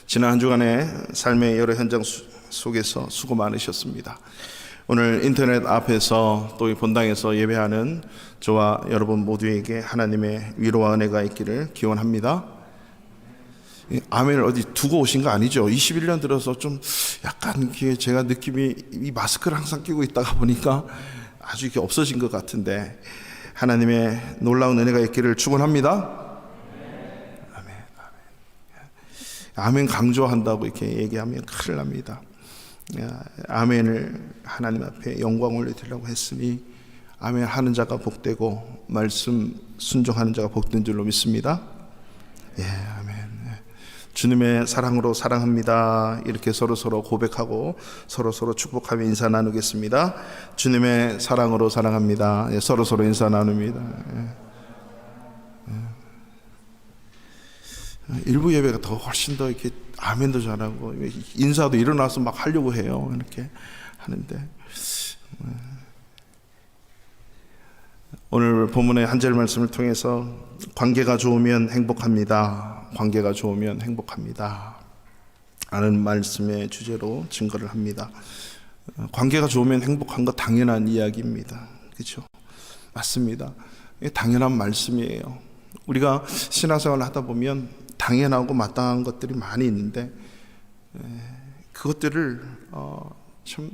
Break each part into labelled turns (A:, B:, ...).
A: 지난 한 주간의 삶의 여러 현장 속에서 수고 많으셨습니다. 오늘 인터넷 앞에서 또 이 본당에서 예배하는 저와 여러분 모두에게 하나님의 위로와 은혜가 있기를 기원합니다. 아멘을 어디 두고 오신 거 아니죠? 21년 들어서 좀 약간 제가 느낌이 이 마스크를 항상 끼고 있다가 보니까 아주 이렇게 없어진 것 같은데 하나님의 놀라운 은혜가 있기를 축원합니다. 아멘 강조한다고 이렇게 얘기하면 큰일 납니다. 아멘을 하나님 앞에 영광 올려드리려고 했으니 아멘 하는 자가 복되고 말씀 순종하는 자가 복된 줄로 믿습니다. 예, 아멘. 주님의 사랑으로 사랑합니다. 이렇게 서로 고백하고 서로 축복하며 인사 나누겠습니다. 주님의 사랑으로 사랑합니다. 예, 서로 인사 나눕니다. 일부 예배가 더 훨씬 더 이렇게 아멘도 잘하고 인사도 일어나서 막 하려고 해요. 이렇게 하는데 오늘 본문의 한 절 말씀을 통해서 관계가 좋으면 행복합니다. 관계가 좋으면 행복합니다. 라는 말씀의 주제로 증거를 합니다. 관계가 좋으면 행복한 거 당연한 이야기입니다. 그렇죠? 맞습니다. 당연한 말씀이에요. 우리가 신앙생활을 하다 보면 당연하고 마땅한 것들이 많이 있는데 그것들을 참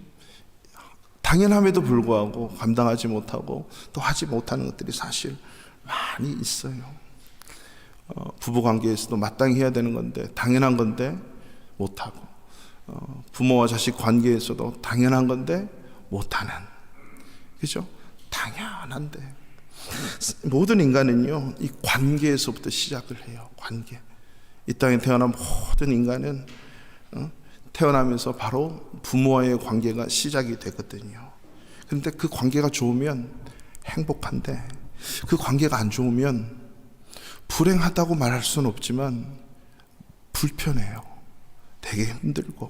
A: 당연함에도 불구하고 감당하지 못하고 또 하지 못하는 것들이 사실 많이 있어요. 부부관계에서도 마땅히 해야 되는 건데 당연한 건데 못하고 부모와 자식 관계에서도 당연한 건데 못하는, 그죠? 당연한데 모든 인간은요 이 관계에서부터 시작을 해요. 관계. 이 땅에 태어난 모든 인간은 태어나면서 바로 부모와의 관계가 시작이 되거든요. 그런데 그 관계가 좋으면 행복한데 그 관계가 안 좋으면 불행하다고 말할 수는 없지만 불편해요. 되게 힘들고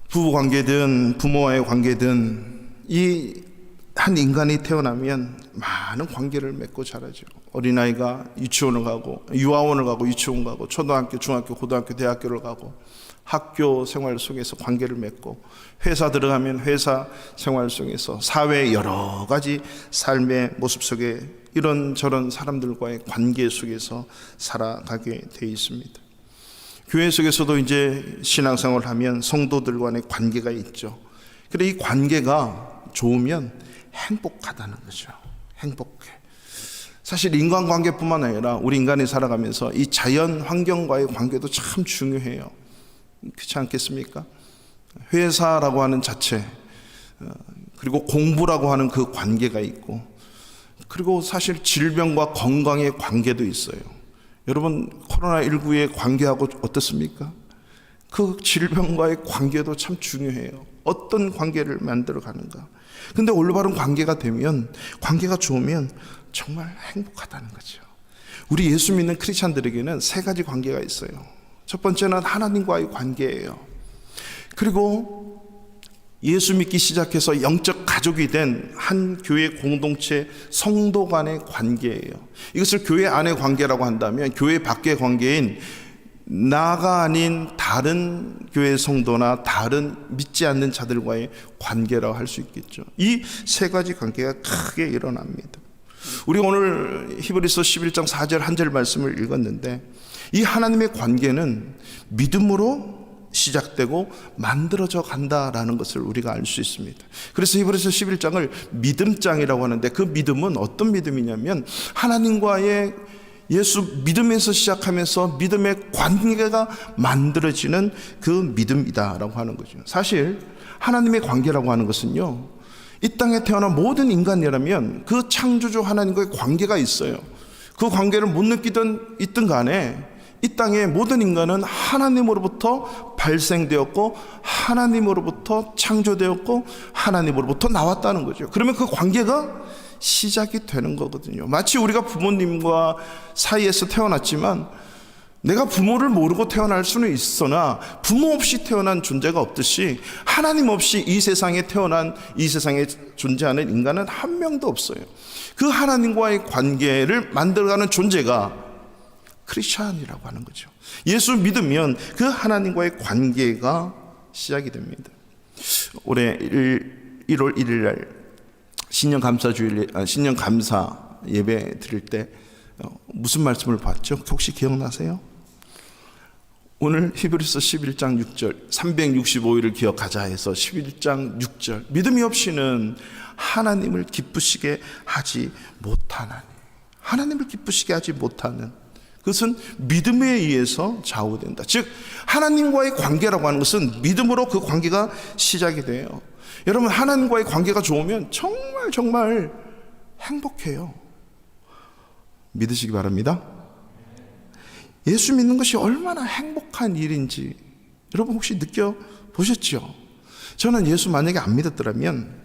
A: 부부관계든 부모와의 관계든 이 한 인간이 태어나면 많은 관계를 맺고 자라죠. 어린아이가 유치원을 가고 유아원을 가고 유치원 가고 초등학교, 중학교, 고등학교, 대학교를 가고 학교 생활 속에서 관계를 맺고 회사 들어가면 회사 생활 속에서 사회의 여러 가지 삶의 모습 속에 이런저런 사람들과의 관계 속에서 살아가게 돼 있습니다. 교회 속에서도 이제 신앙생활을 하면 성도들 간의 관계가 있죠. 그런데 이 관계가 좋으면 행복하다는 거죠. 행복해. 사실 인간관계뿐만 아니라 우리 인간이 살아가면서 이 자연 환경과의 관계도 참 중요해요. 그렇지 않겠습니까? 회사라고 하는 자체, 그리고 공부라고 하는 그 관계가 있고, 그리고 사실 질병과 건강의 관계도 있어요. 여러분 코로나19의 관계하고 어떻습니까? 그 질병과의 관계도 참 중요해요. 어떤 관계를 만들어 가는가. 근데 올바른 관계가 되면, 관계가 좋으면 정말 행복하다는 거죠. 우리 예수 믿는 크리스찬들에게는 세 가지 관계가 있어요. 첫 번째는 하나님과의 관계예요. 그리고 예수 믿기 시작해서 영적 가족이 된 한 교회 공동체 성도 간의 관계예요. 이것을 교회 안의 관계라고 한다면 교회 밖의 관계인 나가 아닌 다른 교회 성도나 다른 믿지 않는 자들과의 관계라고 할 수 있겠죠. 이 세 가지 관계가 크게 일어납니다. 우리가 오늘 히브리서 11장 4절 한 절 말씀을 읽었는데 이 하나님의 관계는 믿음으로 시작되고 만들어져 간다라는 것을 우리가 알 수 있습니다. 그래서 히브리서 11장을 믿음장이라고 하는데 그 믿음은 어떤 믿음이냐면 하나님과의 예수 믿음에서 시작하면서 믿음의 관계가 만들어지는 그 믿음이다라고 하는 거죠. 사실 하나님의 관계라고 하는 것은요 이 땅에 태어난 모든 인간이라면 그 창조주 하나님과의 관계가 있어요. 그 관계를 못 느끼든 있든 간에 이 땅의 모든 인간은 하나님으로부터 발생되었고 하나님으로부터 창조되었고 하나님으로부터 나왔다는 거죠. 그러면 그 관계가 시작이 되는 거거든요. 마치 우리가 부모님과 사이에서 태어났지만 내가 부모를 모르고 태어날 수는 있으나 부모 없이 태어난 존재가 없듯이 하나님 없이 이 세상에 태어난, 이 세상에 존재하는 인간은 한 명도 없어요. 그 하나님과의 관계를 만들어가는 존재가 크리스찬이라고 하는 거죠. 예수 믿으면 그 하나님과의 관계가 시작이 됩니다. 올해 1월 1일 날 신년 감사 예배 드릴 때 무슨 말씀을 봤죠? 혹시 기억나세요? 오늘 히브리서 11장 6절 365일을 기억하자 해서 11장 6절 믿음이 없이는 하나님을 기쁘시게 하지 못하나니, 하나님을 기쁘시게 하지 못하는 그것은 믿음에 의해서 좌우된다. 즉 하나님과의 관계라고 하는 것은 믿음으로 그 관계가 시작이 돼요. 여러분, 하나님과의 관계가 좋으면 정말 행복해요. 믿으시기 바랍니다. 예수 믿는 것이 얼마나 행복한 일인지 여러분 혹시 느껴보셨죠? 저는 예수 만약에 안 믿었더라면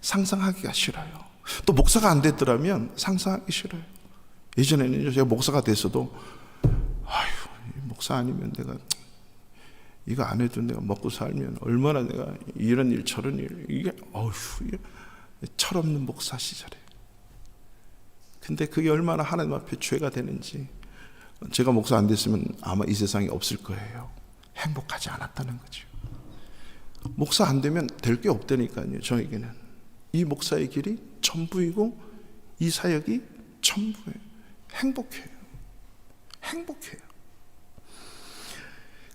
A: 상상하기가 싫어요. 또 목사가 안 됐더라면 상상하기 싫어요. 예전에는 제가 목사가 됐어도 목사 아니면 내가 이거 안 해도 내가 먹고 살면 얼마나 내가 이런 일 저런 일, 이게 철없는 목사 시절에. 근데 그게 얼마나 하나님 앞에 죄가 되는지, 제가 목사 안 됐으면 아마 이 세상에 없을 거예요. 행복하지 않았다는 거죠. 목사 안 되면 될 게 없다니까요. 저에게는 이 목사의 길이 전부이고 이 사역이 전부예요. 행복해요.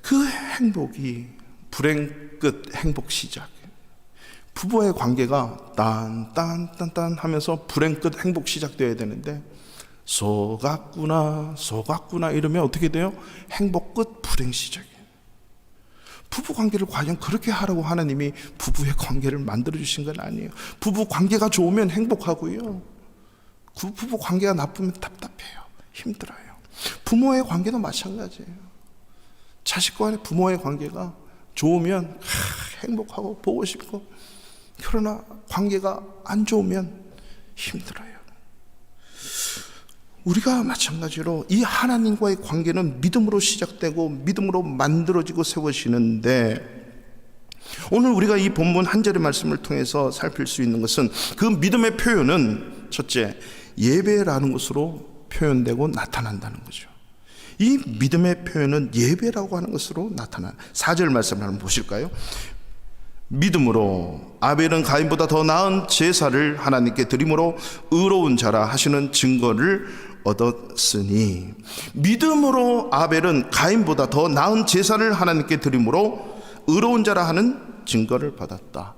A: 그 행복이 불행 끝 행복 시작. 부부와의 관계가 딴 하면서 불행 끝 행복 시작되어야 되는데 속았구나 이러면 어떻게 돼요? 행복 끝 불행 시작이에요. 부부 관계를 과연 그렇게 하라고 하나님이 부부의 관계를 만들어 주신 건 아니에요. 부부 관계가 좋으면 행복하고요, 부부 관계가 나쁘면 답답해요, 힘들어요. 부모의 관계도 마찬가지예요. 자식과 부모의 관계가 좋으면 행복하고 보고 싶고, 그러나 관계가 안 좋으면 힘들어요. 우리가 마찬가지로 이 하나님과의 관계는 믿음으로 시작되고 믿음으로 만들어지고 세워지는데, 오늘 우리가 이 본문 한 절의 말씀을 통해서 살필 수 있는 것은 그 믿음의 표현은 첫째, 예배라는 것으로 표현되고 나타난다는 거죠. 이 믿음의 표현은 예배라고 하는 것으로 나타나는 4절 말씀을 한번 보실까요? 믿음으로 아벨은 가인보다 더 나은 제사를 하나님께 드림으로 의로운 자라 하시는 증거를 얻었으니, 믿음으로 아벨은 가인보다 더 나은 제사를 하나님께 드림으로 의로운 자라 하는 증거를 받았다.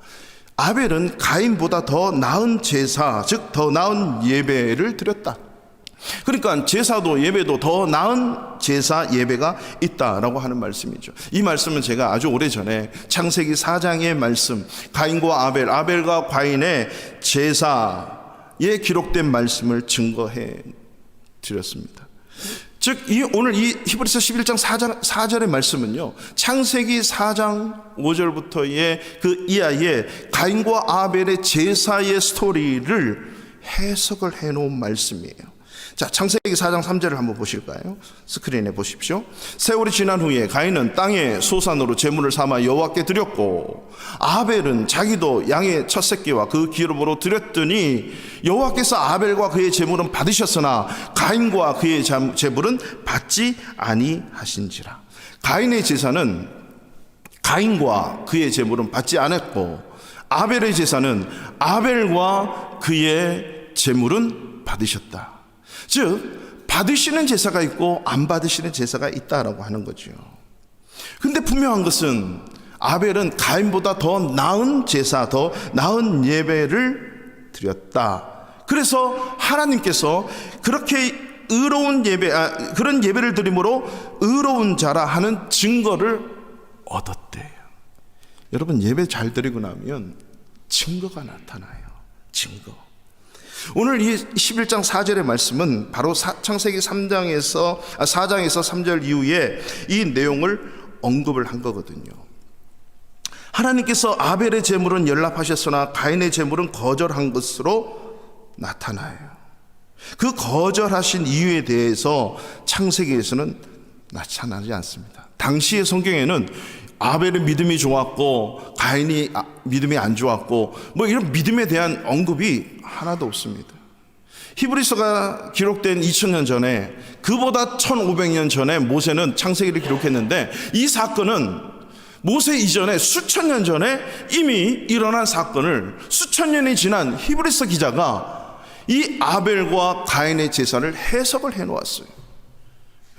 A: 아벨은 가인보다 더 나은 제사, 즉 더 나은 예배를 드렸다. 그러니까 제사도 예배도 더 나은 제사 예배가 있다라고 하는 말씀이죠. 이 말씀은 제가 아주 오래전에 창세기 4장의 말씀, 가인과 아벨과 가인의 제사에 기록된 말씀을 증거해 드렸습니다. 즉 오늘 이 히브리서 11장 4절의 말씀은요, 창세기 4장 5절부터의 그 이하의 가인과 아벨의 제사의 스토리를 해석을 해놓은 말씀이에요. 자, 창세기 4장 3절을 한번 보실까요? 스크린에 보십시오. 세월이 지난 후에 가인은 땅의 소산으로 제물을 삼아 여호와께 드렸고, 아벨은 자기도 양의 첫 새끼와 그 기름으로 드렸더니 여호와께서 아벨과 그의 제물은 받으셨으나 가인과 그의 제물은 받지 아니하신지라. 가인의 제사는 가인과 그의 제물은 받지 않았고, 아벨의 제사는 아벨과 그의 제물은 받으셨다. 즉 받으시는 제사가 있고 안 받으시는 제사가 있다라고 하는 거죠. 근데 분명한 것은 아벨은 가인보다 더 나은 제사, 더 나은 예배를 드렸다. 그래서 하나님께서 그렇게 의로운 그런 예배를 드림으로 의로운 자라 하는 증거를 얻었대요. 여러분, 예배 잘 드리고 나면 증거가 나타나요. 증거. 오늘 이 11장 4절의 말씀은 바로 창세기 4장에서 3절 이후에 이 내용을 언급을 한 거거든요. 하나님께서 아벨의 제물은 연락하셨으나 가인의 제물은 거절한 것으로 나타나요. 그 거절하신 이유에 대해서 창세기에서는 나타나지 않습니다. 당시의 성경에는 아벨의 믿음이 좋았고 가인이 믿음이 안 좋았고 이런 믿음에 대한 언급이 하나도 없습니다. 히브리서가 기록된 2000년 전에, 그보다 1500년 전에 모세는 창세기를 기록했는데, 이 사건은 모세 이전에 수천 년 전에 이미 일어난 사건을 수천 년이 지난 히브리서 기자가 이 아벨과 가인의 제사를 해석을 해놓았어요.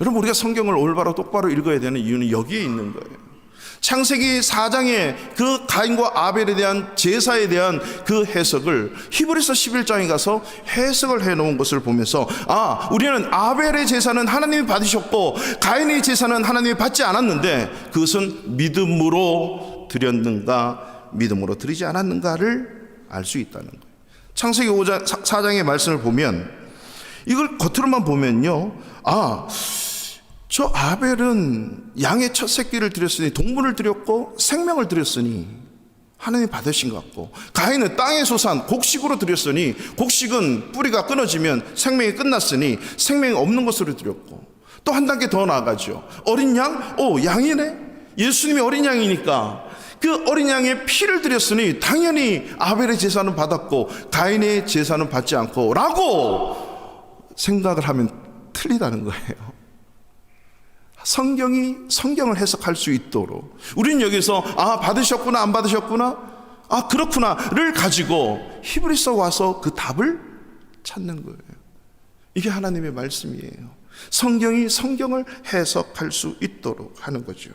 A: 여러분, 우리가 성경을 올바로 똑바로 읽어야 되는 이유는 여기에 있는 거예요. 창세기 4장의 그 가인과 아벨에 대한 제사에 대한 그 해석을 히브리서 11장에 가서 해석을 해놓은 것을 보면서, 우리는 아벨의 제사는 하나님이 받으셨고 가인의 제사는 하나님이 받지 않았는데 그것은 믿음으로 드렸는가 믿음으로 드리지 않았는가를 알 수 있다는 거예요. 창세기 4장의 말씀을 보면, 이걸 겉으로만 보면요, 저 아벨은 양의 첫 새끼를 드렸으니, 동물을 드렸고 생명을 드렸으니 하나님이 받으신 것 같고, 가인은 땅의 소산 곡식으로 드렸으니 곡식은 뿌리가 끊어지면 생명이 끝났으니 생명이 없는 것으로 드렸고, 또 한 단계 더 나아가죠. 어린 양? 양이네? 예수님이 어린 양이니까 그 어린 양의 피를 드렸으니 당연히 아벨의 제사는 받았고 가인의 제사는 받지 않고 라고 생각을 하면 틀리다는 거예요. 성경을 해석할 수 있도록 우리는 여기서 받으셨구나 안 받으셨구나 그렇구나를 가지고 히브리서 와서 그 답을 찾는 거예요. 이게 하나님의 말씀이에요. 성경이 성경을 해석할 수 있도록 하는 거죠.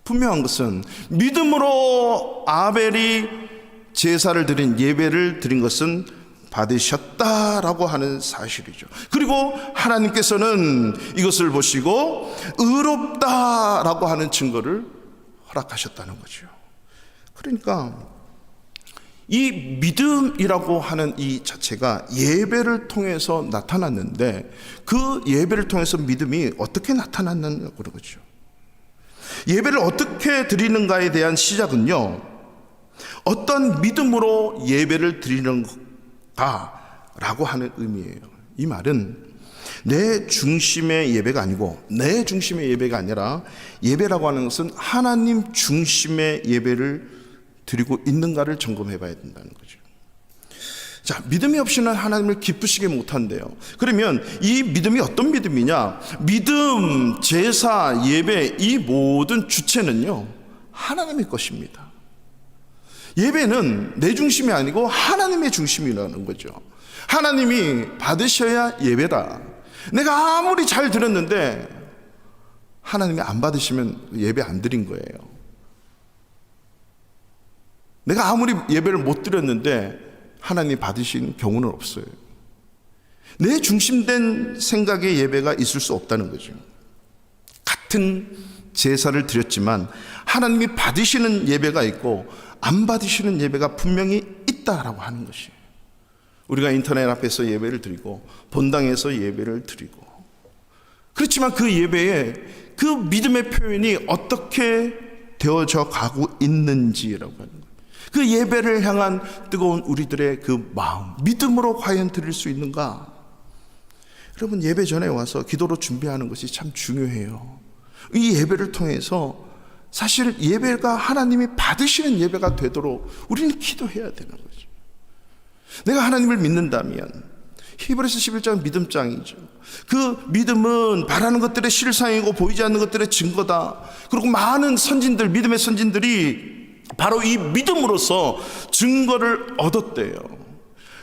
A: 분명한 것은 믿음으로 아벨이 제사를 드린, 예배를 드린 것은 받으셨다라고 하는 사실이죠. 그리고 하나님께서는 이것을 보시고 의롭다라고 하는 증거를 허락하셨다는 거죠. 그러니까 이 믿음이라고 하는 이 자체가 예배를 통해서 나타났는데, 그 예배를 통해서 믿음이 어떻게 나타났느냐고 그런 거죠. 예배를 어떻게 드리는가에 대한 시작은요, 어떤 믿음으로 예배를 드리는가라고 하는 의미예요. 이 말은 내 중심의 예배가 아니고, 내 중심의 예배가 아니라, 예배라고 하는 것은 하나님 중심의 예배를 드리고 있는가를 점검해 봐야 된다는 거죠. 자, 믿음이 없이는 하나님을 기쁘시게 못한대요. 그러면 이 믿음이 어떤 믿음이냐? 믿음, 제사, 예배, 이 모든 주체는요, 하나님의 것입니다. 예배는 내 중심이 아니고 하나님의 중심이라는 거죠. 하나님이 받으셔야 예배다. 내가 아무리 잘 드렸는데 하나님이 안 받으시면 예배 안 드린 거예요. 내가 아무리 예배를 못 드렸는데 하나님 받으신 경우는 없어요. 내 중심된 생각의 예배가 있을 수 없다는 거죠. 같은 제사를 드렸지만 하나님이 받으시는 예배가 있고 안 받으시는 예배가 분명히 있다라고 하는 것이에요. 우리가 인터넷 앞에서 예배를 드리고 본당에서 예배를 드리고, 그렇지만 그 예배에 그 믿음의 표현이 어떻게 되어져 가고 있는지라고 하는 거예요. 그 예배를 향한 뜨거운 우리들의 그 마음, 믿음으로 과연 드릴 수 있는가? 여러분, 예배 전에 와서 기도로 준비하는 것이 참 중요해요. 이 예배를 통해서 사실 예배가 하나님이 받으시는 예배가 되도록 우리는 기도해야 되는 거죠. 내가 하나님을 믿는다면, 히브리서 11장은 믿음장이죠. 그 믿음은 바라는 것들의 실상이고 보이지 않는 것들의 증거다. 그리고 많은 선진들, 믿음의 선진들이 바로 이 믿음으로써 증거를 얻었대요.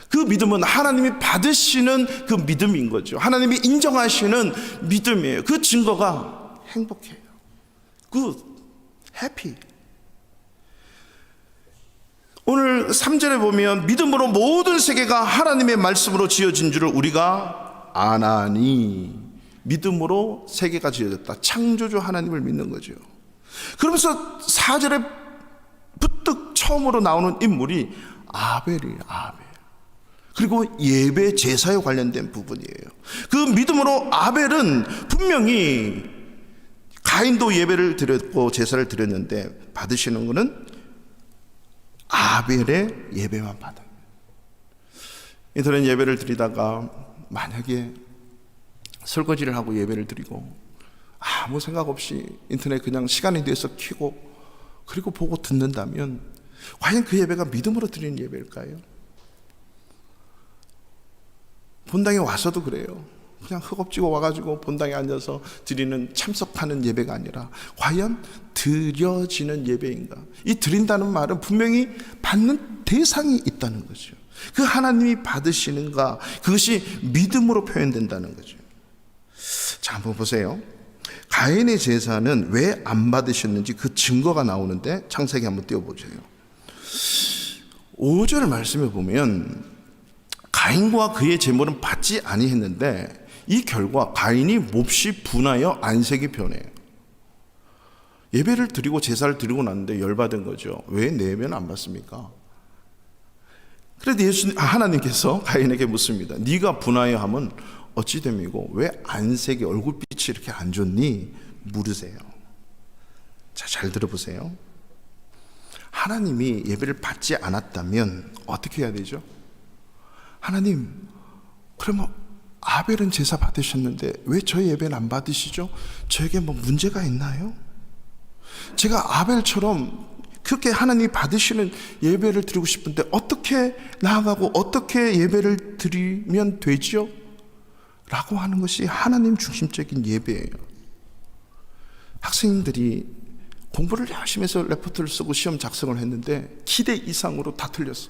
A: 그 믿음은 하나님이 받으시는 그 믿음인 거죠. 하나님이 인정하시는 믿음이에요. 그 증거가 행복해요. Good, happy. 오늘 3절에 보면 믿음으로 모든 세계가 하나님의 말씀으로 지어진 줄을 우리가 아나니, 믿음으로 세계가 지어졌다. 창조주 하나님을 믿는 거죠. 그러면서 4절에 부뜩 처음으로 나오는 인물이 아벨이에요. 아벨. 그리고 예배 제사에 관련된 부분이에요. 그 믿음으로 아벨은 분명히 가인도 예배를 드렸고 제사를 드렸는데 받으시는 것은 아벨의 예배만 받아요. 인터넷 예배를 드리다가 만약에 설거지를 하고 예배를 드리고 아무 생각 없이 인터넷 그냥 시간이 돼서 켜고 그리고 보고 듣는다면 과연 그 예배가 믿음으로 드리는 예배일까요? 본당에 와서도 그래요. 그냥 흑업지고 와가지고 본당에 앉아서 드리는 참석하는 예배가 아니라 과연 드려지는 예배인가? 이 드린다는 말은 분명히 받는 대상이 있다는 거죠. 그 하나님이 받으시는가, 그것이 믿음으로 표현된다는 거죠. 자, 한번 보세요. 가인의 제사는 왜 안 받으셨는지 그 증거가 나오는데 창세기 한번 띄워보세요. 5절 말씀에 보면 가인과 그의 제물은 받지 아니했는데 이 결과 가인이 몹시 분하여 안색이 변해요. 예배를 드리고 제사를 드리고 났는데 열받은 거죠. 왜 내 예배는 안 받습니까? 그래도 하나님께서 가인에게 묻습니다. 네가 분하여 함은 어찌 됨이고 왜 안색이 얼굴빛이 이렇게 안 좋니? 물으세요. 자, 잘 들어보세요. 하나님이 예배를 받지 않았다면 어떻게 해야 되죠? 하나님, 그러면 아벨은 제사 받으셨는데 왜 저희 예배는 안 받으시죠? 저에게 뭐 문제가 있나요? 제가 아벨처럼 그렇게 하나님이 받으시는 예배를 드리고 싶은데 어떻게 나아가고 어떻게 예배를 드리면 되죠? 라고 하는 것이 하나님 중심적인 예배예요. 학생들이 공부를 열심히 해서 레포트를 쓰고 시험 작성을 했는데 기대 이상으로 다 틀렸어.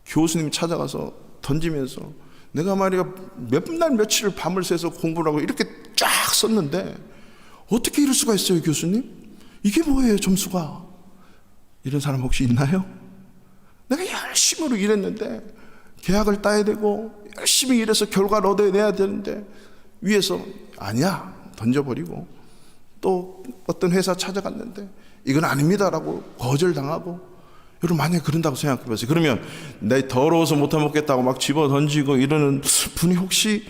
A: 교수님이 찾아가서 던지면서 내가 말이야 몇 날 며칠을 밤을 새서 공부를 하고 이렇게 쫙 썼는데 어떻게 이럴 수가 있어요, 교수님? 이게 뭐예요, 점수가? 이런 사람 혹시 있나요? 내가 열심으로 일했는데 계약을 따야 되고 열심히 일해서 결과를 얻어내야 되는데 위에서 아니야 던져버리고 또 어떤 회사 찾아갔는데 이건 아닙니다라고 거절당하고. 여러분 만약에 그런다고 생각해보세요. 그러면 내 더러워서 못 해먹겠다고 막 집어 던지고 이러는 분이 혹시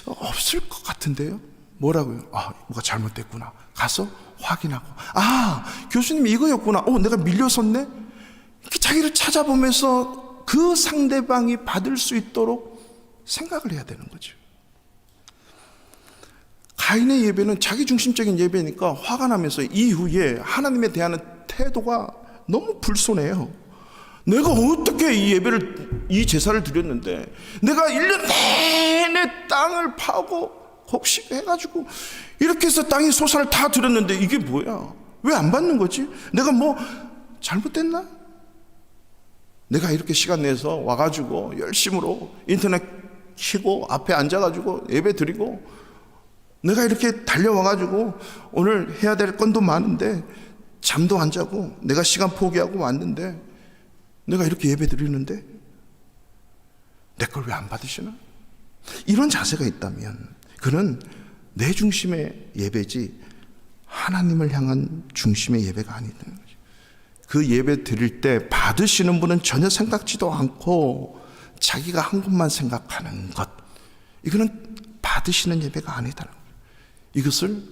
A: 없을 것 같은데요. 뭐라고요? 뭐가 잘못됐구나. 가서 확인하고 교수님이 이거였구나. 내가 밀려섰네. 자기를 찾아보면서 그 상대방이 받을 수 있도록 생각을 해야 되는 거죠. 가인의 예배는 자기 중심적인 예배니까 화가 나면서 이후에 하나님에 대한 태도가 너무 불손해요. 내가 어떻게 이 제사를 드렸는데 내가 1년 내내 땅을 파고 곡식해가지고 이렇게 해서 땅의 소산을 다 드렸는데 이게 뭐야? 왜 안 받는 거지? 내가 뭐 잘못됐나? 내가 이렇게 시간 내서 와가지고 열심으로 인터넷 켜고 앞에 앉아가지고 예배 드리고 내가 이렇게 달려와가지고 오늘 해야 될 건도 많은데 잠도 안 자고 내가 시간 포기하고 왔는데 내가 이렇게 예배 드리는데 내 걸 왜 안 받으시나? 이런 자세가 있다면 그는 내 중심의 예배지 하나님을 향한 중심의 예배가 아니다는 거죠. 그 예배 드릴 때 받으시는 분은 전혀 생각지도 않고 자기가 한 것만 생각하는 것, 이거는 받으시는 예배가 아니다는 거죠. 이것을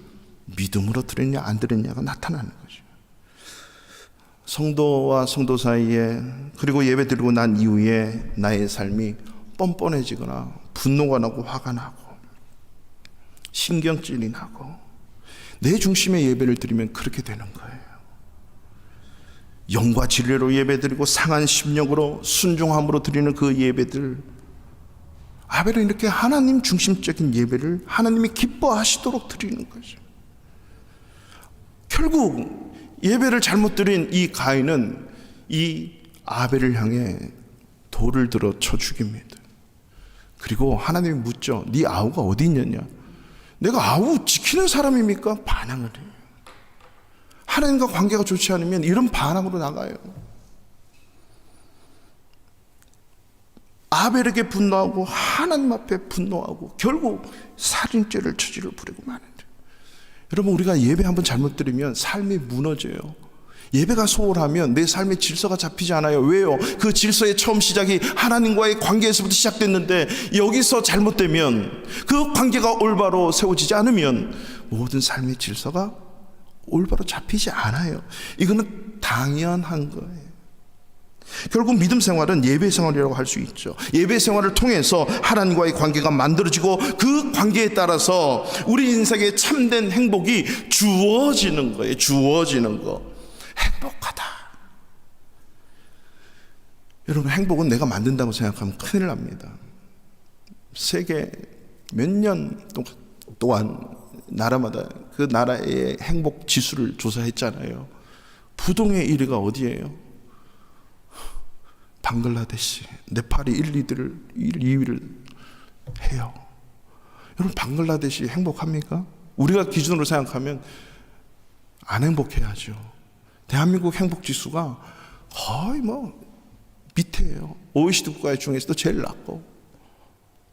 A: 믿음으로 드렸냐 안 드렸냐가 나타나는 거죠. 성도와 성도 사이에 그리고 예배 드리고 난 이후에 나의 삶이 뻔뻔해지거나 분노가 나고 화가 나고 신경질이 나고 내 중심의 예배를 드리면 그렇게 되는 거예요. 영과 진리로 예배 드리고 상한 심령으로 순종함으로 드리는 그 예배들, 아벨은 이렇게 하나님 중심적인 예배를 하나님이 기뻐하시도록 드리는 거죠. 결국 예배를 잘못 드린 이 가인은 이 아벨을 향해 돌을 들어 쳐 죽입니다. 그리고 하나님이 묻죠. 네 아우가 어디 있느냐? 내가 아우 지키는 사람입니까? 반항을 해요. 하나님과 관계가 좋지 않으면 이런 반항으로 나가요. 아벨에게 분노하고 하나님 앞에 분노하고 결국 살인죄를 저지를 부리고 마는데, 여러분 우리가 예배 한번 잘못 드리면 삶이 무너져요. 예배가 소홀하면 내 삶의 질서가 잡히지 않아요. 왜요? 그 질서의 처음 시작이 하나님과의 관계에서부터 시작됐는데 여기서 잘못되면 그 관계가 올바로 세워지지 않으면 모든 삶의 질서가 올바로 잡히지 않아요. 이거는 당연한 거예요. 결국 믿음 생활은 예배 생활이라고 할 수 있죠. 예배 생활을 통해서 하나님과의 관계가 만들어지고 그 관계에 따라서 우리 인생에 참된 행복이 주어지는 거예요. 주어지는 거. 행복하다. 여러분 행복은 내가 만든다고 생각하면 큰일 납니다. 세계 몇 년 동안 나라마다 그 나라의 행복 지수를 조사했잖아요. 부동의 1위가 어디예요? 방글라데시, 네팔이 1, 2위를 해요. 여러분, 방글라데시 행복합니까? 우리가 기준으로 생각하면 안 행복해야죠. 대한민국 행복지수가 거의 밑에예요. OECD 국가 중에서도 제일 낮고,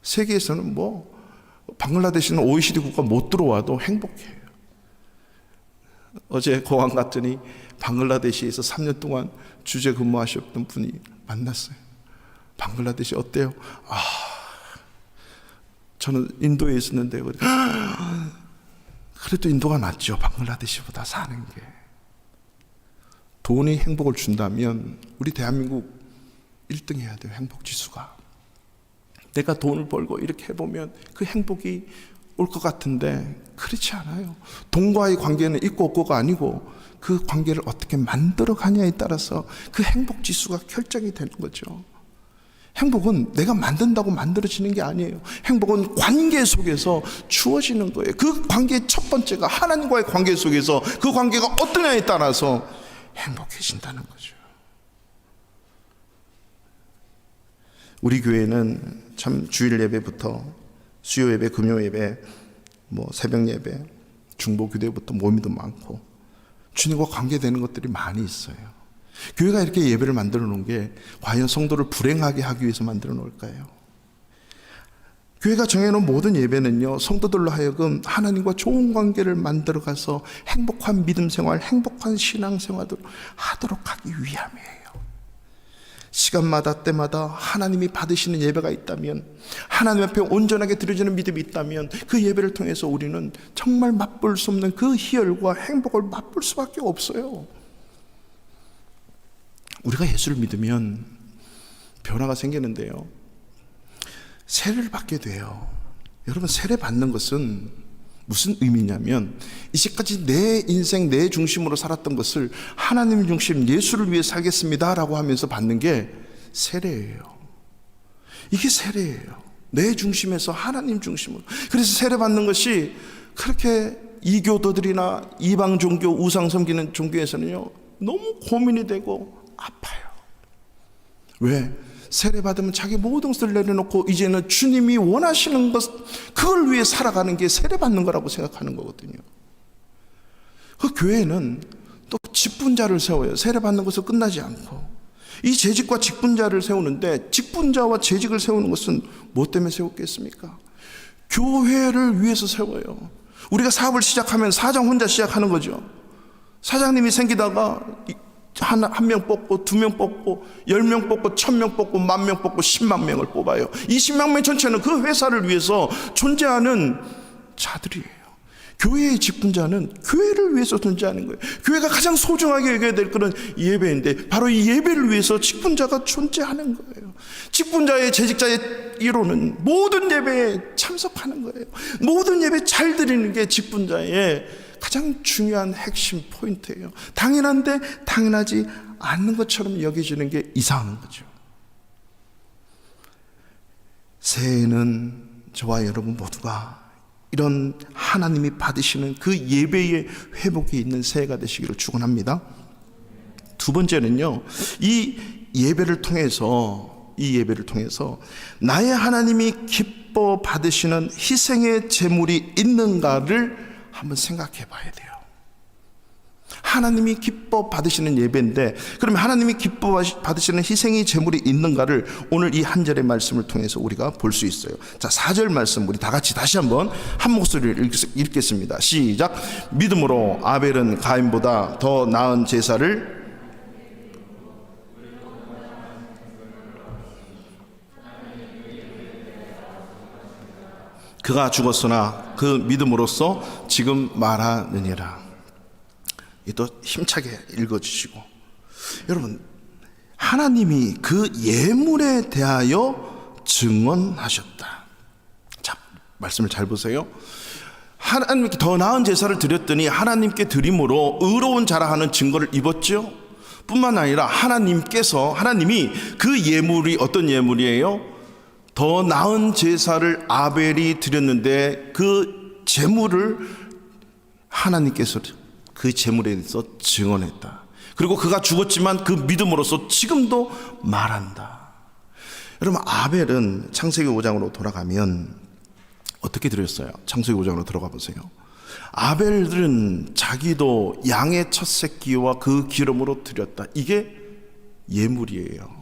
A: 세계에서는 방글라데시는 OECD 국가 못 들어와도 행복해요. 어제 공항 갔더니 방글라데시에서 3년 동안 주재 근무하셨던 분이 만났어요. 방글라데시 어때요? 저는 인도에 있었는데 그래도 인도가 낫죠. 방글라데시보다 사는 게. 돈이 행복을 준다면 우리 대한민국 1등 해야 돼요. 행복지수가. 내가 돈을 벌고 이렇게 해보면 그 행복이 올 것 같은데 그렇지 않아요. 돈과의 관계는 있고 없고가 아니고 그 관계를 어떻게 만들어 가냐에 따라서 그 행복지수가 결정이 되는 거죠. 행복은 내가 만든다고 만들어지는 게 아니에요. 행복은 관계 속에서 주어지는 거예요. 그 관계의 첫 번째가 하나님과의 관계 속에서 그 관계가 어떠냐에 따라서 행복해진다는 거죠. 우리 교회는 참 주일 예배부터 수요 예배, 금요 예배, 새벽 예배, 중보 교대부터 모임도 많고 주님과 관계되는 것들이 많이 있어요. 교회가 이렇게 예배를 만들어 놓은 게 과연 성도를 불행하게 하기 위해서 만들어 놓을까요? 교회가 정해놓은 모든 예배는요, 성도들로 하여금 하나님과 좋은 관계를 만들어 가서 행복한 믿음 생활, 행복한 신앙 생활을 하도록 하기 위함이에요. 시간마다 때마다 하나님이 받으시는 예배가 있다면, 하나님 앞에 온전하게 드려지는 믿음이 있다면 그 예배를 통해서 우리는 정말 맛볼 수 없는 그 희열과 행복을 맛볼 수밖에 없어요. 우리가 예수를 믿으면 변화가 생기는데요, 세례를 받게 돼요. 여러분, 세례 받는 것은 무슨 의미냐면 이제까지 내 인생 내 중심으로 살았던 것을 하나님 중심 예수를 위해 살겠습니다 라고 하면서 받는 게 세례예요. 이게 세례예요. 내 중심에서 하나님 중심으로. 그래서 세례 받는 것이 그렇게 이교도들이나 이방 종교, 우상 섬기는 종교에서는요 너무 고민이 되고 아파요. 왜? 세례 받으면 자기 모든 것을 내려놓고 이제는 주님이 원하시는 것, 그걸 위해 살아가는 게 세례 받는 거라고 생각하는 거거든요. 그 교회는 또 직분자를 세워요. 세례 받는 것을 끝나지 않고 이 재직과 직분자를 세우는데, 직분자와 재직을 세우는 것은 뭐 때문에 세웠겠습니까? 교회를 위해서 세워요. 우리가 사업을 시작하면 사장 혼자 시작하는 거죠. 사장님이 생기다가 한 명 뽑고 2명 뽑고 10명 뽑고 1000명 뽑고 10,000명 뽑고 10만 명을 뽑아요. 이 10만 명 전체는 그 회사를 위해서 존재하는 자들이에요. 교회의 직분자는 교회를 위해서 존재하는 거예요. 교회가 가장 소중하게 여겨야 될 것은 예배인데 바로 이 예배를 위해서 직분자가 존재하는 거예요. 직분자의 재직자의 1호는 모든 예배에 참석하는 거예요. 모든 예배 잘 드리는 게 직분자의 가장 중요한 핵심 포인트예요. 당연한데 당연하지 않는 것처럼 여겨지는 게 이상한 거죠. 새해에는 저와 여러분 모두가 이런 하나님이 받으시는 그 예배의 회복이 있는 새해가 되시기를 축원합니다. 두 번째는요, 이 예배를 통해서 나의 하나님이 기뻐 받으시는 희생의 제물이 있는가를 한번 생각해 봐야 돼요. 하나님이 기뻐 받으시는 예배인데, 그러면 하나님이 기뻐 받으시는 희생의 제물이 있는가를 오늘 이 한 절의 말씀을 통해서 우리가 볼 수 있어요. 자, 4절 말씀 우리 다 같이 다시 한번 한 목소리를 읽겠습니다. 시작. 믿음으로 아벨은 가인보다 더 나은 제사를 그가 죽었으나 그 믿음으로써 지금 말하느니라. 또 힘차게 읽어주시고, 여러분, 하나님이 그 예물에 대하여 증언하셨다. 자, 말씀을 잘 보세요. 하나님께 더 나은 제사를 드렸더니 하나님께 드림으로 의로운 자라 하는 증거를 입었죠. 뿐만 아니라 하나님이 그 예물이 어떤 예물이에요? 더 나은 제사를 아벨이 드렸는데 그 제물을 하나님께서 그 제물에 대해서 증언했다. 그리고 그가 죽었지만 그 믿음으로써 지금도 말한다. 여러분, 아벨은 창세기 5장으로 돌아가면 어떻게 드렸어요? 창세기 5장으로 들어가 보세요. 아벨들은 자기도 양의 첫 새끼와 그 기름으로 드렸다. 이게 예물이에요.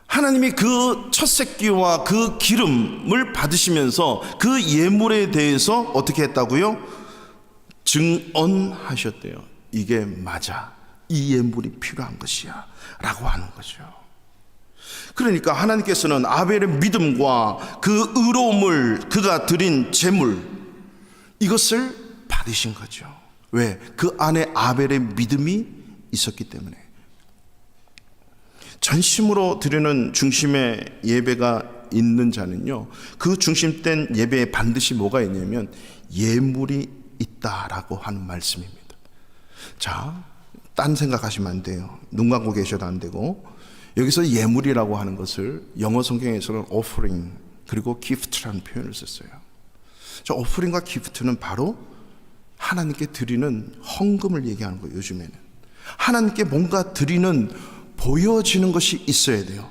A: 하나님이 그 첫 새끼와 그 기름을 받으시면서 그 예물에 대해서 어떻게 했다고요? 증언하셨대요. 이게 맞아, 이 예물이 필요한 것이야 라고 하는 거죠. 그러니까 하나님께서는 아벨의 믿음과 그 의로움을, 그가 드린 제물, 이것을 받으신 거죠. 왜? 그 안에 아벨의 믿음이 있었기 때문에. 전심으로 드리는 중심의 예배가 있는 자는요, 그 중심된 예배에 반드시 뭐가 있냐면 예물이 있다라고 하는 말씀입니다. 자, 딴 생각하시면 안 돼요. 눈 감고 계셔도 안 되고, 여기서 예물이라고 하는 것을 영어 성경에서는 offering 그리고 gift라는 표현을 썼어요. 자, offering과 gift는 바로 하나님께 드리는 헌금을 얘기하는 거예요. 요즘에는 하나님께 뭔가 드리는, 보여지는 것이 있어야 돼요.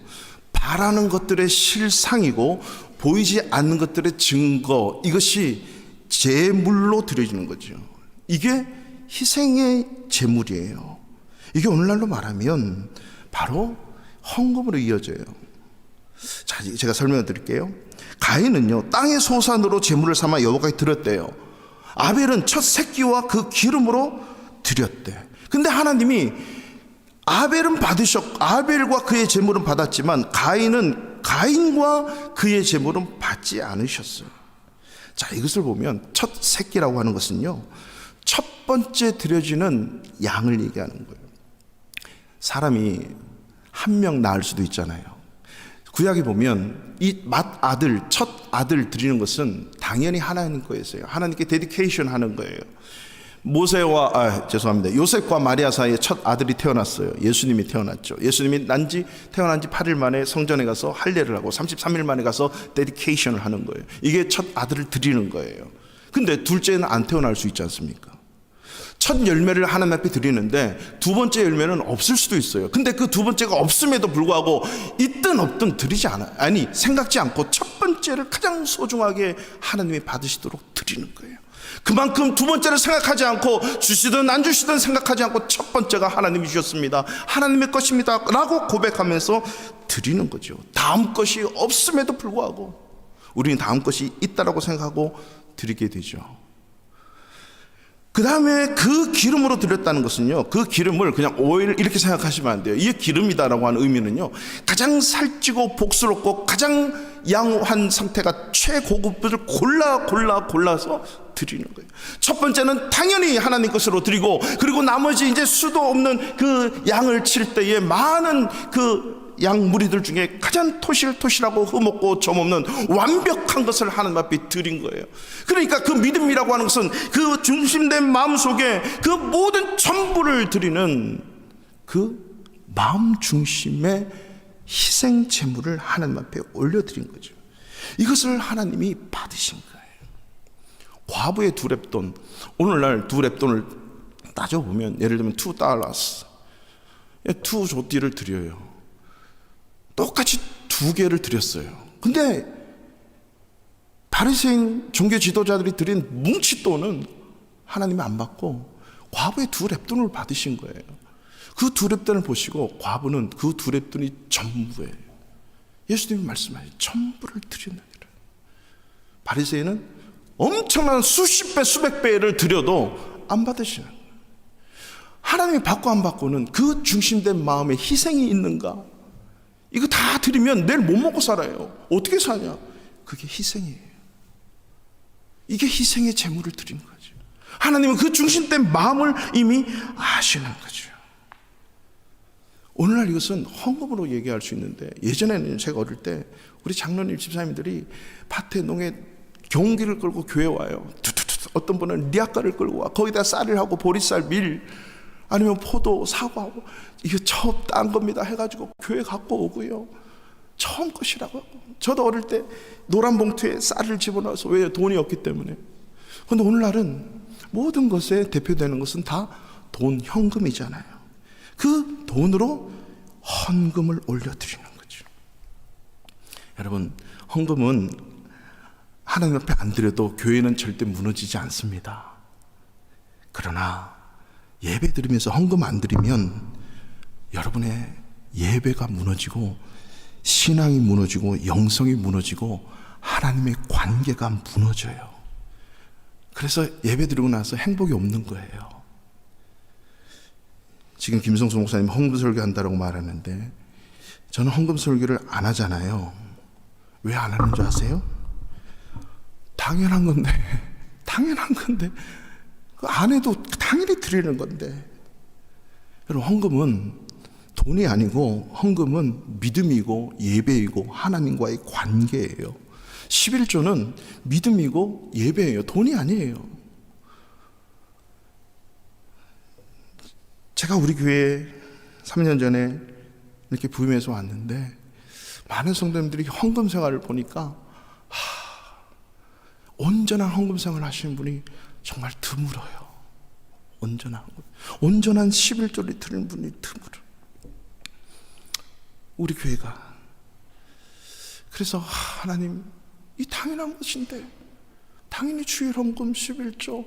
A: 바라는 것들의 실상이고 보이지 않는 것들의 증거, 이것이 제물로 드려지는 거죠. 이게 희생의 제물이에요. 이게 오늘날로 말하면 바로 헌금으로 이어져요. 자, 제가 설명을 드릴게요. 가인은요, 땅의 소산으로 제물을 삼아 여호와께 드렸대요. 아벨은 첫 새끼와 그 기름으로 드렸대. 근데 하나님이 아벨은 아벨과 그의 제물은 받았지만 가인은 가인과 그의 제물은 받지 않으셨어요. 자, 이것을 보면 첫 새끼라고 하는 것은요, 첫 번째 드려지는 양을 얘기하는 거예요. 사람이 한 명 낳을 수도 있잖아요. 구약에 보면 이 맏아들, 첫 아들 드리는 것은 당연히 하나님 거였어요. 하나님께 데디케이션 하는 거예요. 요셉과 마리아 사이에 첫 아들이 태어났어요. 예수님이 태어났죠. 예수님이 태어난 지 8일 만에 성전에 가서 할례를 하고 33일 만에 가서 데디케이션을 하는 거예요. 이게 첫 아들을 드리는 거예요. 근데 둘째는 안 태어날 수 있지 않습니까? 첫 열매를 하나님 앞에 드리는데 두 번째 열매는 없을 수도 있어요. 근데 그 두 번째가 없음에도 불구하고 있든 없든 드리지 않아요. 아니, 생각지 않고 첫 번째를 가장 소중하게 하나님이 받으시도록 드리는 거예요. 그만큼 두 번째를 생각하지 않고, 주시든 안 주시든 생각하지 않고 첫 번째가 하나님이 주셨습니다, 하나님의 것입니다 라고 고백하면서 드리는 거죠. 다음 것이 없음에도 불구하고 우리는 다음 것이 있다라고 생각하고 드리게 되죠. 그 다음에 그 기름으로 드렸다는 것은요, 그 기름을 그냥 오일 이렇게 생각하시면 안 돼요. 이게 기름이다라고 하는 의미는요, 가장 살찌고 복스럽고 가장 양호한 상태가 최고급을 골라서 드리는 거예요. 첫 번째는 당연히 하나님 것으로 드리고, 그리고 나머지 이제 수도 없는 그 양을 칠 때에 많은 그 양 무리들 중에 가장 토실토실하고 흠없고 점없는 완벽한 것을 하나님 앞에 드린 거예요. 그러니까 그 믿음이라고 하는 것은 그 중심된 마음 속에 그 모든 전부를 드리는 그 마음 중심의 희생 제물을 하나님 앞에 올려드린 거죠. 이것을 하나님이 받으신 거예요. 과부의 두 렙돈, 오늘날 두 렙돈을 따져보면 예를 들면 $2, 투 조띠를 드려요. 똑같이 두 개를 드렸어요. 근데 바리새인 종교 지도자들이 드린 뭉칫돈은 하나님이 안 받고 과부의 두 렙돈을 받으신 거예요. 그 두 렙돈을 보시고 과부는 그 두 렙돈이 전부예요. 예수님이 말씀하신 전부를 드린다니라. 바리새인은 엄청난 수십 배 수백 배를 드려도 안 받으시는 거예요. 하나님이 받고 안 받고는 그 중심된 마음에 희생이 있는가? 이거 다 드리면 내일 못 먹고 살아요. 어떻게 사냐? 그게 희생이에요. 이게 희생의 제물을 드리는 거죠. 하나님은 그 중심된 마음을 이미 아시는 거죠. 오늘날 이것은 헌금으로 얘기할 수 있는데, 예전에는 제가 어릴 때 우리 장로님 집사님들이 밭에 농에 경운기를 끌고 교회 와요. 어떤 분은 리아카를 끌고 와. 거기다 쌀을 하고 보리쌀, 밀, 아니면 포도, 사과하고, 이거 처음 딴 겁니다 해가지고 교회 갖고 오고요. 처음 것이라고. 저도 어릴 때 노란 봉투에 쌀을 집어넣어서, 왜? 돈이 없기 때문에. 그런데 오늘날은 모든 것에 대표되는 것은 다 돈, 현금이잖아요. 그 돈으로 헌금을 올려드리는 거죠. 여러분, 헌금은 하나님 앞에 안 드려도 교회는 절대 무너지지 않습니다. 그러나 예배 드리면서 헌금 안 드리면 여러분의 예배가 무너지고 신앙이 무너지고 영성이 무너지고 하나님의 관계가 무너져요. 그래서 예배 드리고 나서 행복이 없는 거예요. 지금 김성수 목사님 헌금 설교한다고 말하는데 저는 헌금 설교를 안 하잖아요. 왜 안 하는 줄 아세요? 당연한 건데 그 안 해도 당연히 드리는 건데. 여러분, 헌금은 돈이 아니고 헌금은 믿음이고 예배이고 하나님과의 관계예요. 11조는 믿음이고 예배예요. 돈이 아니에요. 제가 우리 교회에 3년 전에 이렇게 부임해서 왔는데 많은 성도님들이 헌금 생활을 보니까 온전한 헌금 생활을 하시는 분이 정말 드물어요. 온전한 11조를 드리는 분이 드물어요. 우리 교회가. 그래서 하나님, 이 당연한 것인데 당연히 주일 헌금 11조,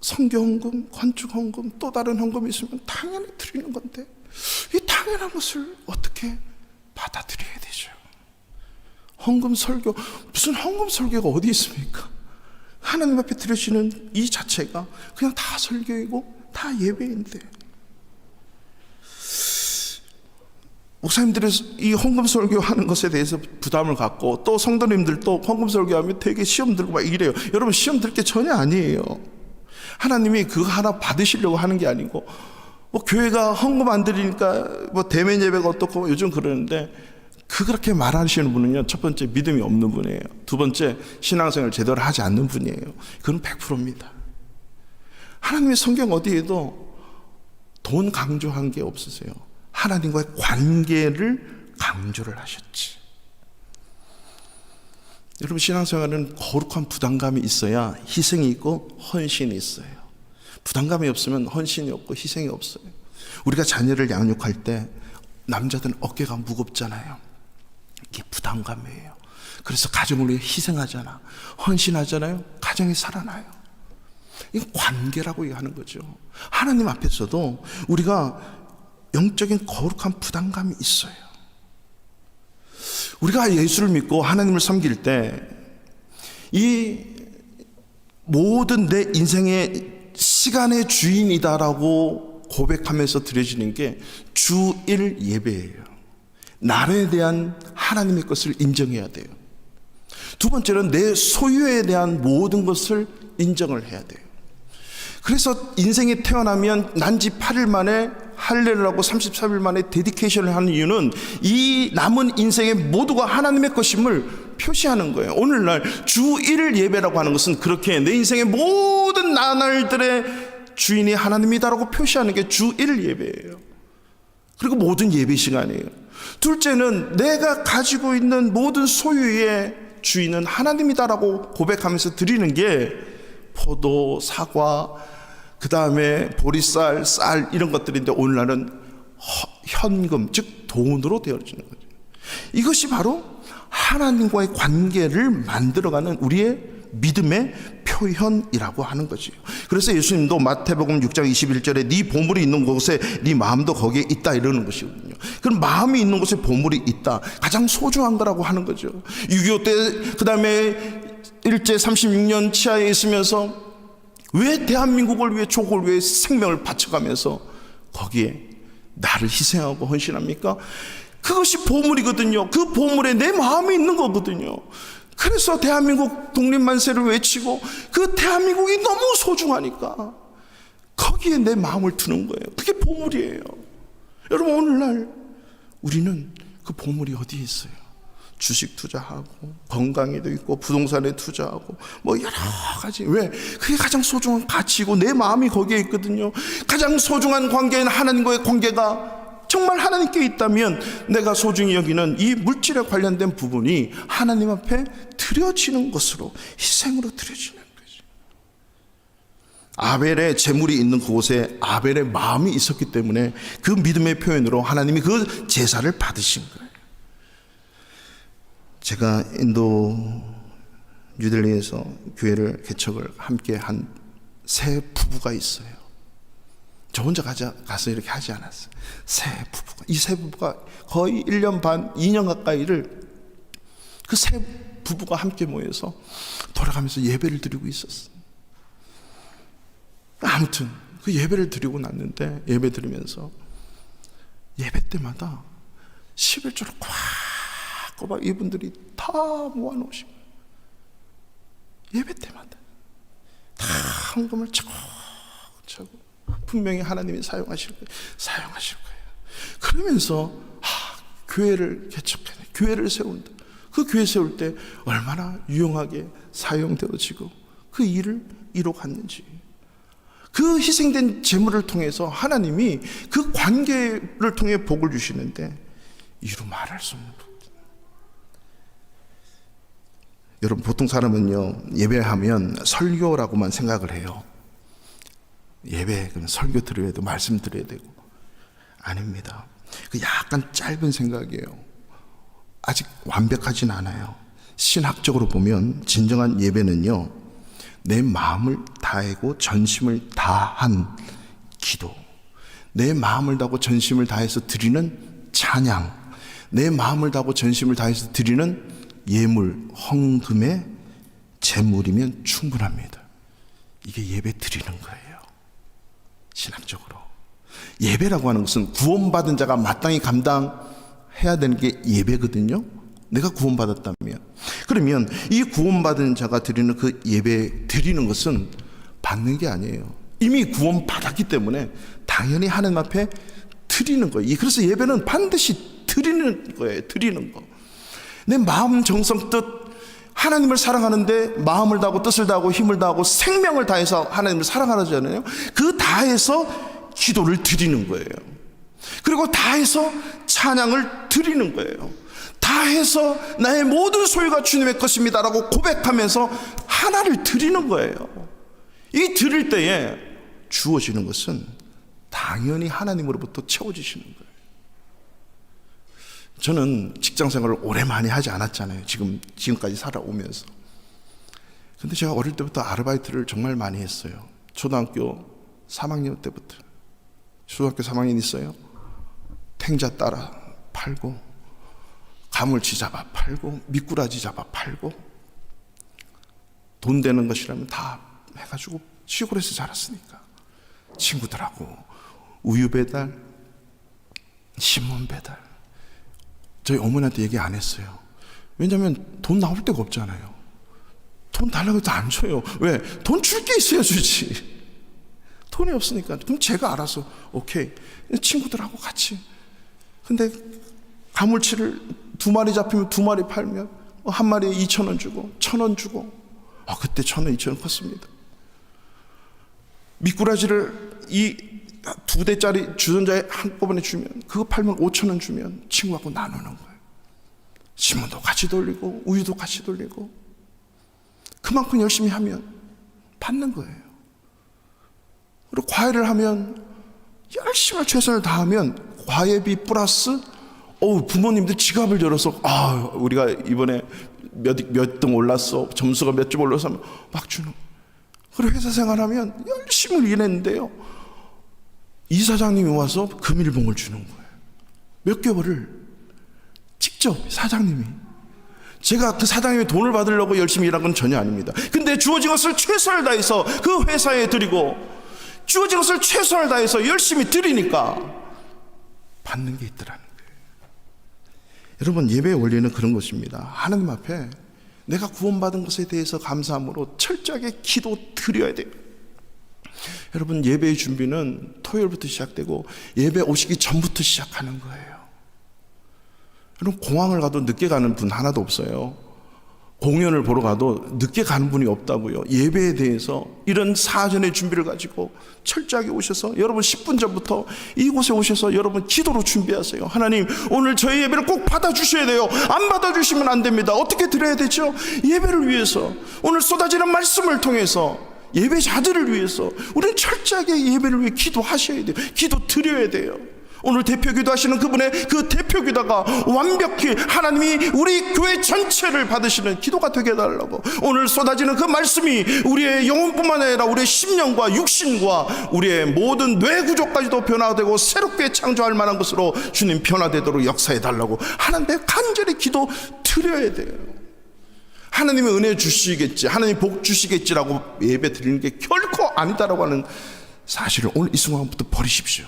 A: 성교 헌금, 건축 헌금, 또 다른 헌금이 있으면 당연히 드리는 건데 이 당연한 것을 어떻게 받아들여야 되죠? 헌금 설교, 무슨 헌금 설교가 어디 있습니까? 하나님 앞에 드리시는 이 자체가 그냥 다 설교이고 다 예배인데, 목사님들이 이 헌금 설교하는 것에 대해서 부담을 갖고 또 성도님들도 헌금 설교하면 되게 시험 들고 막 이래요. 여러분, 시험 들 게 전혀 아니에요. 하나님이 그거 하나 받으시려고 하는 게 아니고, 뭐 교회가 헌금 안 드리니까 뭐 대면 예배가 어떻고 요즘 그러는데, 그렇게 말하시는 분은요, 첫 번째 믿음이 없는 분이에요. 두 번째 신앙생활을 제대로 하지 않는 분이에요. 그건 100%입니다. 하나님의 성경 어디에도 돈 강조한 게 없으세요. 하나님과의 관계를 강조를 하셨지. 여러분, 신앙생활은 거룩한 부담감이 있어야 희생이 있고 헌신이 있어요. 부담감이 없으면 헌신이 없고 희생이 없어요. 우리가 자녀를 양육할 때 남자들은 어깨가 무겁잖아요. 이게 부담감이에요. 그래서 가정을 위해 희생하잖아, 헌신하잖아요. 가정이 살아나요. 이건 관계라고 하는 거죠. 하나님 앞에서도 우리가 영적인 거룩한 부담감이 있어요. 우리가 예수를 믿고 하나님을 섬길 때 이 모든 내 인생의 시간의 주인이다라고 고백하면서 드려지는 게 주일 예배예요. 나에 대한 하나님의 것을 인정해야 돼요. 두 번째는 내 소유에 대한 모든 것을 인정을 해야 돼요. 그래서 인생에 태어나면 난지 8일 만에 할례를 하고 33일 만에 데디케이션을 하는 이유는 이 남은 인생의 모두가 하나님의 것임을 표시하는 거예요. 오늘날 주일 예배라고 하는 것은 그렇게 내 인생의 모든 나날들의 주인이 하나님이다라고 표시하는 게 주일 예배예요. 그리고 모든 예배 시간이에요. 둘째는 내가 가지고 있는 모든 소유의 주인은 하나님이다라고 고백하면서 드리는 게 포도, 사과, 그 다음에 보리쌀, 쌀 이런 것들인데, 오늘날은 현금, 즉 돈으로 되어지는 거죠. 이것이 바로 하나님과의 관계를 만들어가는 우리의 믿음의 표현이라고 하는 거죠. 그래서 예수님도 마태복음 6장 21절에 네 보물이 있는 곳에 네 마음도 거기에 있다 이러는 것이거든요. 그럼 마음이 있는 곳에 보물이 있다, 가장 소중한 거라고 하는 거죠. 6.25 때 그 다음에 일제 36년 치하에 있으면서 왜 대한민국을 위해, 조국을 위해 생명을 바쳐가면서 거기에 나를 희생하고 헌신합니까? 그것이 보물이거든요. 그 보물에 내 마음이 있는 거거든요. 그래서 대한민국 독립만세를 외치고 그 대한민국이 너무 소중하니까 거기에 내 마음을 두는 거예요. 그게 보물이에요. 여러분, 오늘날 우리는 그 보물이 어디에 있어요? 주식 투자하고 건강에도 있고 부동산에 투자하고 뭐 여러 가지. 왜? 그게 가장 소중한 가치이고 내 마음이 거기에 있거든요. 가장 소중한 관계인 하나님과의 관계가 정말 하나님께 있다면 내가 소중히 여기는 이 물질에 관련된 부분이 하나님 앞에 드려지는 것으로, 희생으로 드려지는 거죠. 아벨의 재물이 있는 그곳에 아벨의 마음이 있었기 때문에 그 믿음의 표현으로 하나님이 그 제사를 받으신 거예요. 제가 인도 뉴델리에서 교회를 개척을 함께 한 세 부부가 있어요. 저 혼자 가서 이렇게 하지 않았어요. 이 세 부부가 거의 1년 반, 2년 가까이를 그 세 부부가 함께 모여서 돌아가면서 예배를 드리고 있었어요. 아무튼 그 예배를 드리고 났는데, 예배 드리면서 예배 때마다 11조를 꼬박 이분들이 다 모아놓으시고, 예배 때마다 다 헌금을 차곡차곡 분명히 하나님이 사용하실 거예요. 그러면서 교회를 개척해, 교회를 세운다. 그 교회 세울 때 얼마나 유용하게 사용되어지고 그 일을 이뤄갔는지, 그 희생된 제물을 통해서 하나님이 그 관계를 통해 복을 주시는데 이루 말할 수 없는 복. 여러분, 보통 사람은요, 예배하면 설교라고만 생각을 해요. 예배, 그럼 설교 들어야 되고 말씀 들어야 되고. 아닙니다. 그 약간 짧은 생각이에요. 아직 완벽하진 않아요. 신학적으로 보면 진정한 예배는요, 내 마음을 다하고 전심을 다한 기도, 내 마음을 다하고 전심을 다해서 드리는 찬양, 내 마음을 다하고 전심을 다해서 드리는 예물, 헌금의 제물이면 충분합니다. 이게 예배 드리는 거예요. 신학적으로 예배라고 하는 것은 구원받은 자가 마땅히 감당해야 되는 게 예배거든요. 내가 구원받았다면, 그러면 이 구원받은 자가 드리는 그 예배 드리는 것은 받는 게 아니에요. 이미 구원받았기 때문에 당연히 하나님 앞에 드리는 거예요. 그래서 예배는 반드시 드리는 거예요. 드리는 거. 내 마음, 정성, 뜻, 하나님을 사랑하는데 마음을 다하고 뜻을 다하고 힘을 다하고 생명을 다해서 하나님을 사랑하잖아요. 그 다해서 기도를 드리는 거예요. 그리고 다해서 찬양을 드리는 거예요. 다해서 나의 모든 소유가 주님의 것입니다라고 고백하면서 하나를 드리는 거예요. 이 드릴 때에 주어지는 것은 당연히 하나님으로부터 채워지시는 거예요. 저는 직장 생활을 오래 많이 하지 않았잖아요. 지금까지 살아오면서. 근데 제가 어릴 때부터 아르바이트를 정말 많이 했어요. 초등학교 3학년 때부터. 초등학교 3학년 있어요. 탱자 따라 팔고, 가물치 잡아 팔고, 미꾸라지 잡아 팔고, 돈 되는 것이라면 다 해가지고 시골에서 자랐으니까 친구들하고 우유 배달, 신문 배달. 저희 어머니한테 얘기 안 했어요. 왜냐하면 돈 나올 데가 없잖아요. 돈 달라고 해도 안 줘요. 왜? 돈 줄 게 있어야 주지. 돈이 없으니까. 그럼 제가 알아서 오케이, 친구들하고 같이. 근데 가물치를 2마리 잡히면 2마리 팔면 한 마리에 2,000원 주고 1,000원 주고, 그때 1,000원 2,000원 컸습니다. 미꾸라지를 이 2대짜리 주전자에 한꺼번에 주면, 그거 팔면 5,000원 주면 친구하고 나누는 거예요. 신문도 같이 돌리고 우유도 같이 돌리고, 그만큼 열심히 하면 받는 거예요. 그리고 과외를 하면 열심히 최선을 다하면 과외비 플러스 부모님들 지갑을 열어서 우리가 이번에 몇 등 올랐어, 점수가 몇 점 올라서 막 주는. 그리고 회사 생활하면 열심히 일했는데요, 이사장님이 와서 금일봉을 주는 거예요. 몇 개월을 직접 사장님이. 제가 그 사장님의 돈을 받으려고 열심히 일한 건 전혀 아닙니다. 근데 주어진 것을 최선을 다해서 그 회사에 드리고, 주어진 것을 최선을 다해서 열심히 드리니까 받는 게 있더라는 거예요. 여러분, 예배의 원리는 그런 것입니다. 하나님 앞에 내가 구원받은 것에 대해서 감사함으로 철저하게 기도 드려야 돼요. 여러분, 예배의 준비는 토요일부터 시작되고 예배 오시기 전부터 시작하는 거예요. 여러분, 공항을 가도 늦게 가는 분 하나도 없어요. 공연을 보러 가도 늦게 가는 분이 없다고요. 예배에 대해서 이런 사전의 준비를 가지고 철저하게 오셔서 여러분 10분 전부터 이곳에 오셔서 여러분 기도로 준비하세요. 하나님, 오늘 저희 예배를 꼭 받아주셔야 돼요. 안 받아주시면 안 됩니다. 어떻게 드려야 되죠? 예배를 위해서, 오늘 쏟아지는 말씀을 통해서, 예배자들을 위해서 우리는 철저하게 예배를 위해 기도하셔야 돼요. 기도 드려야 돼요. 오늘 대표 기도하시는 그분의 그 대표 기도가 완벽히 하나님이 우리 교회 전체를 받으시는 기도가 되게 해달라고, 오늘 쏟아지는 그 말씀이 우리의 영혼뿐만 아니라 우리의 심령과 육신과 우리의 모든 뇌 구조까지도 변화되고 새롭게 창조할 만한 것으로 주님 변화되도록 역사해달라고 하나님께 간절히 기도 드려야 돼요. 하나님이 은혜 주시겠지, 하나님 복 주시겠지라고 예배 드리는 게 결코 아니다라고 하는 사실을 오늘 이 순간부터 버리십시오.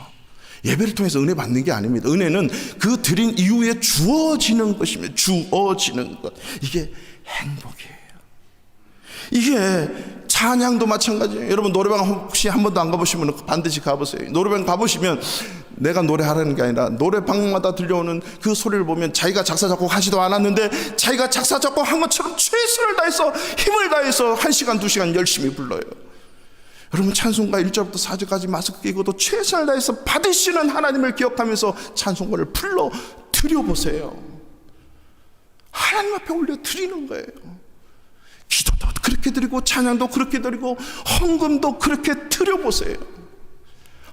A: 예배를 통해서 은혜 받는 게 아닙니다. 은혜는 그 드린 이후에 주어지는 것입니다. 주어지는 것. 이게 행복이에요. 이게 찬양도 마찬가지예요. 여러분 노래방 혹시 한 번도 안 가보시면 반드시 가보세요. 노래방 가보시면 내가 노래하라는 게 아니라 노래방마다 들려오는 그 소리를 보면 자기가 작사 작곡 하지도 않았는데 자기가 작사 작곡 한 것처럼 최선을 다해서 힘을 다해서 1시간 2시간 열심히 불러요. 여러분 찬송가 1절부터 4절까지 마스크 끼고도 최선을 다해서 받으시는 하나님을 기억하면서 찬송가를 불러 드려보세요. 하나님 앞에 올려 드리는 거예요. 기도도 그렇게 드리고 찬양도 그렇게 드리고 헌금도 그렇게 드려보세요.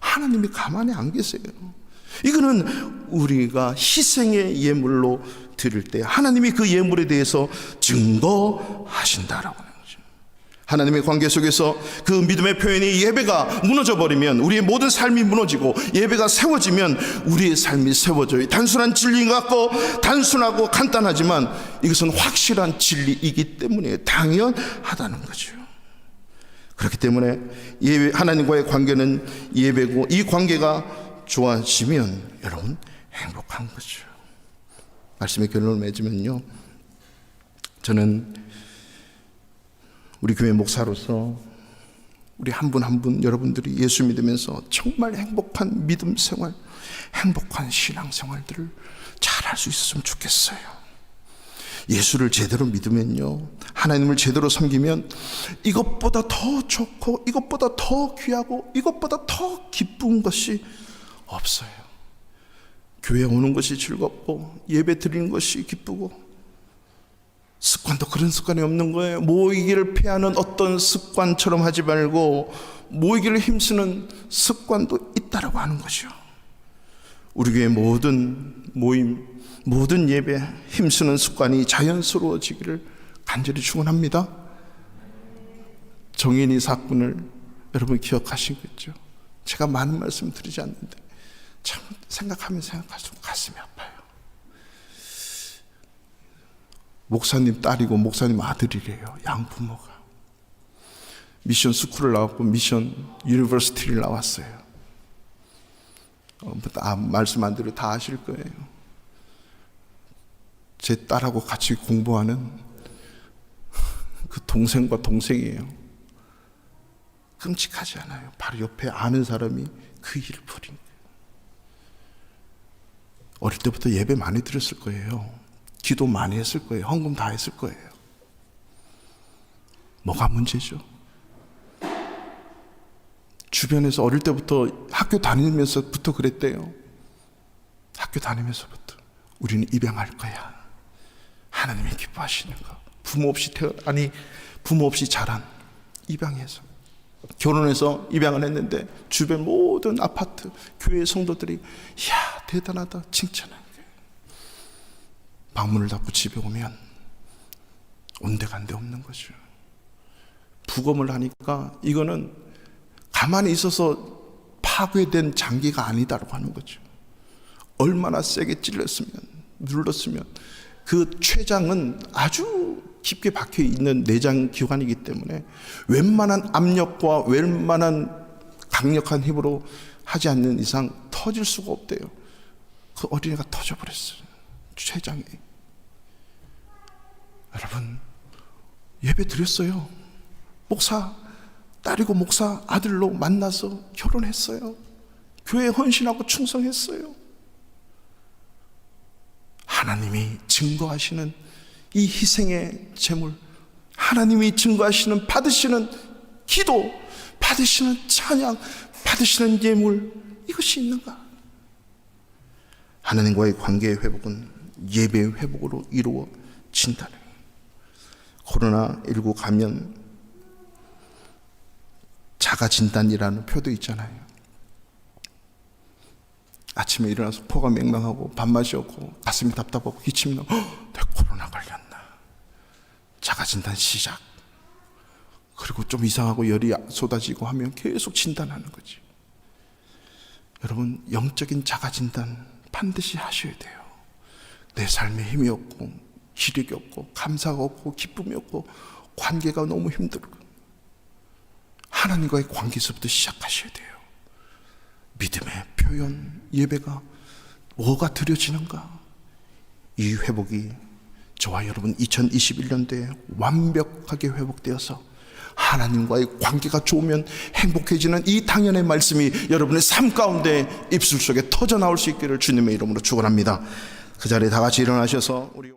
A: 하나님이 가만히 안 계세요. 이거는 우리가 희생의 예물로 드릴 때 하나님이 그 예물에 대해서 증거하신다라고 하는 거죠. 하나님의 관계 속에서 그 믿음의 표현이 예배가 무너져 버리면 우리의 모든 삶이 무너지고, 예배가 세워지면 우리의 삶이 세워져요. 단순한 진리 같고 단순하고 간단하지만 이것은 확실한 진리이기 때문에 당연하다는 거죠. 그렇기 때문에 하나님과의 관계는 예배고, 이 관계가 좋아지면 여러분 행복한 거죠. 말씀의 결론을 맺으면요, 저는 우리 교회 목사로서 우리 한 분 한 분 여러분들이 예수 믿으면서 정말 행복한 믿음 생활, 행복한 신앙 생활들을 잘 할 수 있었으면 좋겠어요. 예수를 제대로 믿으면요, 하나님을 제대로 섬기면 이것보다 더 좋고 이것보다 더 귀하고 이것보다 더 기쁜 것이 없어요. 교회 오는 것이 즐겁고 예배 드리는 것이 기쁘고, 습관도 그런 습관이 없는 거예요. 모이기를 피하는 어떤 습관처럼 하지 말고 모이기를 힘쓰는 습관도 있다라고 하는 거죠. 우리 교회 모든 모임, 모든 예배 힘쓰는 습관이 자연스러워지기를 간절히 축원합니다. 정인이 사건을 여러분 기억하시겠죠? 제가 많은 말씀 드리지 않는데 참 생각하면 생각할수록 가슴이 아파요. 목사님 딸이고 목사님 아들이래요. 양부모가 미션 스쿨을 나왔고 미션 유니버시티를 나왔어요. 말씀 안 드려 다 아실 거예요. 제 딸하고 같이 공부하는 그 동생과 동생이에요. 끔찍하지 않아요. 바로 옆에 아는 사람이 그 일을 벌인 거예요. 어릴 때부터 예배 많이 드렸을 거예요. 기도 많이 했을 거예요. 헌금 다 했을 거예요. 뭐가 문제죠? 주변에서 어릴 때부터 학교 다니면서부터 그랬대요. 학교 다니면서부터 우리는 입양할 거야. 하나님이 기뻐하시는 거. 부모 없이 자란 입양해서 결혼해서 입양을 했는데 주변 모든 아파트 교회 성도들이 이야 대단하다 칭찬해. 방문을 닫고 집에 오면 온데간데 없는 거죠. 부검을 하니까 이거는 가만히 있어서 파괴된 장기가 아니다라고 하는 거죠. 얼마나 세게 찔렀으면, 눌렀으면 그 췌장은 아주 깊게 박혀 있는 내장 기관이기 때문에 웬만한 압력과 웬만한 강력한 힘으로 하지 않는 이상 터질 수가 없대요. 그 어린이가 터져버렸어요. 췌장이. 여러분 예배 드렸어요. 목사 딸이고 목사 아들로 만나서 결혼했어요. 교회에 헌신하고 충성했어요. 하나님이 증거하시는 이 희생의 제물, 하나님이 증거하시는 받으시는 기도, 받으시는 찬양, 받으시는 예물, 이것이 있는가? 하나님과의 관계의 회복은 예배의 회복으로 이루어진다는 거예요. 코로나19 감염 자가진단이라는 표도 있잖아요. 아침에 일어나서 코가 맹맹하고 밥맛이 없고 가슴이 답답하고 기침이 나고 내가 코로나 걸렸나. 자가진단 시작. 그리고 좀 이상하고 열이 쏟아지고 하면 계속 진단하는 거지. 여러분, 영적인 자가진단 반드시 하셔야 돼요. 내 삶에 힘이 없고 기력이 없고 감사가 없고 기쁨이 없고 관계가 너무 힘들고 하나님과의 관계에서부터 시작하셔야 돼요. 믿음의 표현, 예배가 뭐가 드려지는가? 이 회복이 저와 여러분 2021년도에 완벽하게 회복되어서 하나님과의 관계가 좋으면 행복해지는 이 당연의 말씀이 여러분의 삶 가운데 입술 속에 터져 나올 수 있기를 주님의 이름으로 축원합니다. 그 자리에 다 같이 일어나셔서 우리